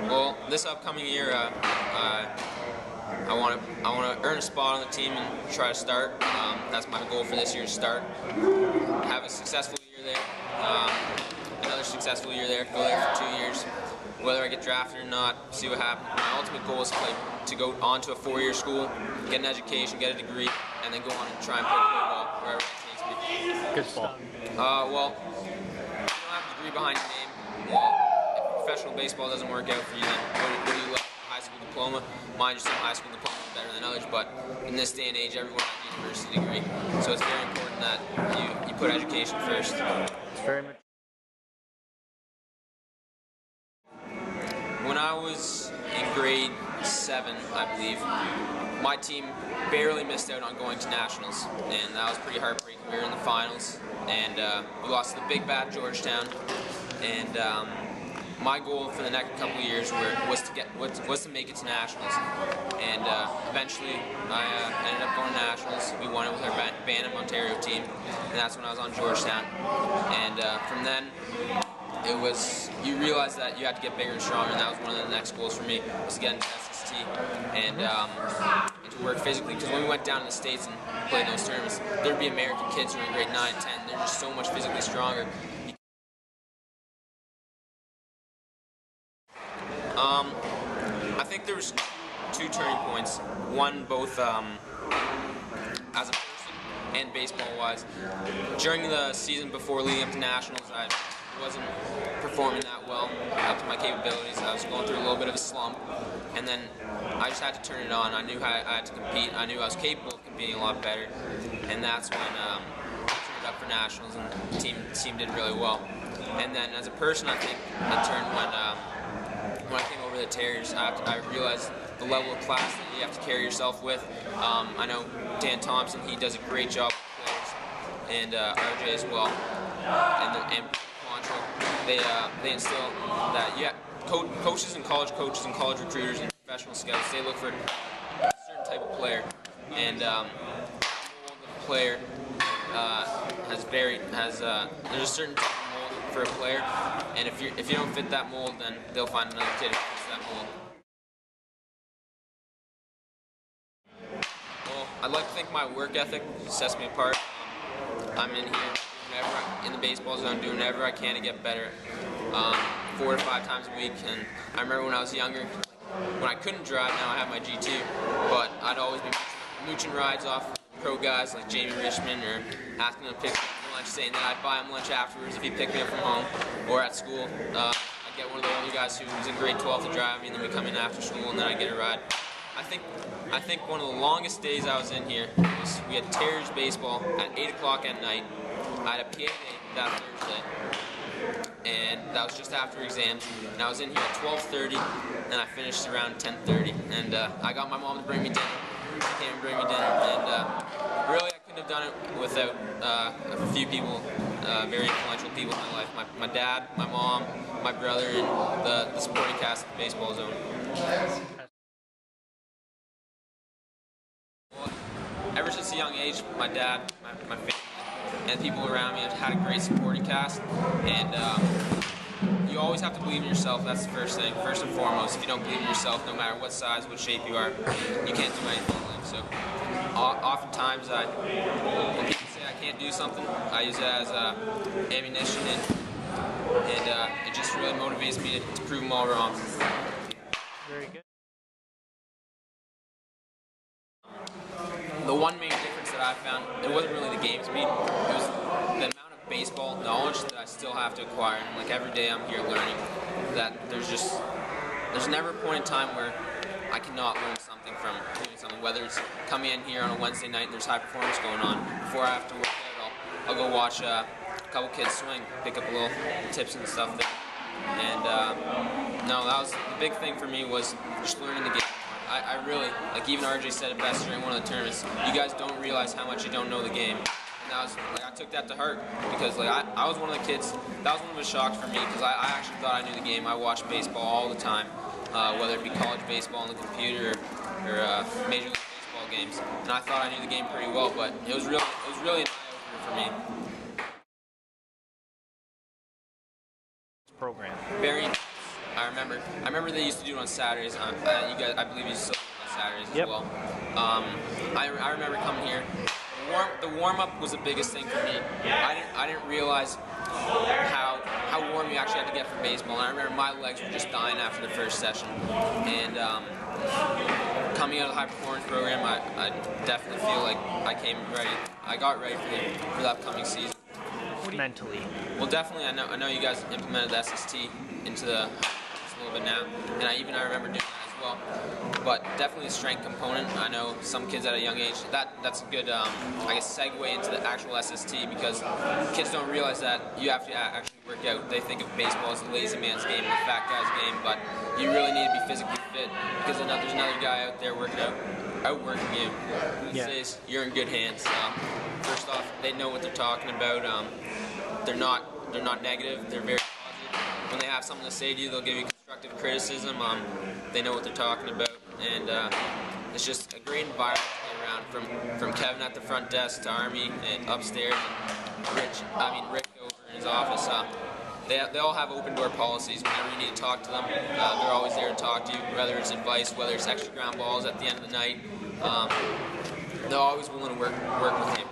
Well, this upcoming year, I want to earn a spot on the team and try to start. That's my goal for this year: to start, have a successful year there, another successful year there, go there for 2 years. Whether I get drafted or not, see what happens. My ultimate goal is to go on to a 4-year school, get an education, get a degree, and then go on and try and play pro ball wherever it takes me. Good stuff. Well, if you don't have a degree behind your name, well, if professional baseball doesn't work out for you, then what do you left? High school diploma. Mine just high school diploma is better than others, but in this day and age, everyone has a university degree. So it's very important that you put education first. It's very much. When I was in grade 7, I believe, my team barely missed out on going to nationals, and that was pretty heartbreaking. We were in the finals, and we lost to the big bad Georgetown. And my goal for the next couple of years was to make it to nationals, and eventually I ended up going to nationals. We won it with our Bantam Ontario team, and that's when I was on Georgetown. And from then, it was, you realize that you had to get bigger and stronger, and that was one of the next goals for me, was to get into SST and to work physically. Because when we went down to the States and played those tournaments, there'd be American kids who were in grade 9 and 10. They're just so much physically stronger. I think there was two turning points. One, both as a person and baseball-wise. During the season before leading up to nationals, I wasn't performing that well up to my capabilities. I was going through a little bit of a slump, and then I just had to turn it on. I knew I had to compete. I knew I was capable of competing a lot better, and that's when I turned up for nationals, and the team did really well. And then as a person, I think it turned when I came over to the Terriers. I realized the level of class that you have to carry yourself with. I know Dan Thompson, he does a great job with players, and RJ as well, and they instill that coaches and college recruiters and professional scouts, they look for a certain type of player, and the player there's a certain type of mold for a player, and if you don't fit that mold, then they'll find another kid who fits that mold. Well, I'd like to think my work ethic sets me apart. I'm in here in the baseball zone, doing whatever I can to get better, 4 to 5 times a week. And I remember when I was younger, when I couldn't drive, now I have my G2, but I'd always be mooching rides off pro guys like Jamie Richmond, or asking him to pick me up for lunch, saying that I'd buy him lunch afterwards if he picked me up from home or at school. I'd get one of the older guys who was in grade 12 to drive me, and then we come in after school, and then I'd get a ride. I think one of the longest days I was in here was we had Terriers baseball at 8 o'clock at night. I had a PA day that Thursday, and that was just after exams, and I was in here at 12:30, and I finished around 10:30, and I got my mom to bring me dinner. She came and bring me dinner, and really I couldn't have done it without a few people, very influential people in my life. My dad, my mom, my brother, and the supporting cast of the baseball zone. Well, ever since a young age, my dad, my family, and people around me have had a great supporting cast, and you always have to believe in yourself. That's the first thing, first and foremost. If you don't believe in yourself, no matter what size, what shape you are, you can't do anything in life. So oftentimes when people say I can't do something, I use it as ammunition, and it just really motivates me to prove them all wrong. Very good. The one main difference that I found, it wasn't really the game speed, it was the amount of baseball knowledge that I still have to acquire. And like every day I'm here learning that there's never a point in time where I cannot learn something from doing something, whether it's coming in here on a Wednesday night and there's high performance going on. Before I have to work out, I'll go watch a couple kids swing, pick up a little tips and stuff there. And no, that was the big thing for me, was just learning the game. I really, like even RJ said it best during one of the tournaments, you guys don't realize how much you don't know the game. And that was, like, I took that to heart, because like I was one of the kids, that was one of the shocks for me, because I actually thought I knew the game. I watched baseball all the time, whether it be college baseball on the computer or Major League Baseball games, and I thought I knew the game pretty well, but it was really an eye-opener for me. Program. Very. I I remember they used to do it on Saturdays. You guys, I believe you still do it on Saturdays as Yep. well. I remember coming here. The warm up was the biggest thing for me. I didn't realize how warm you actually had to get for baseball. And I remember my legs were just dying after the first session. And coming out of the high performance program, I definitely feel like I came ready. I got ready for the upcoming season. Mentally. Well, definitely. I know you guys implemented the SST into the a little bit now, and I remember doing that as well. But definitely a strength component. I know some kids at a young age. That's a good, I guess, segue into the actual SST, because kids don't realize that you have to actually work out. They think of baseball as the lazy man's game, the fat guy's game, but you really need to be physically fit, because there's another guy out there outworking you. Yeah. Says you're in good hands. First off, they know what they're talking about. They're not negative. They're very positive. When they have something to say to you, they'll give you constructive criticism. They know what they're talking about, and it's just a great environment to be around. From Kevin at the front desk to Army and upstairs, and Rick over in his office. They all have open door policies. Whenever you need to talk to them, they're always there to talk to you. Whether it's advice, whether it's extra ground balls at the end of the night, they're always willing to work with you.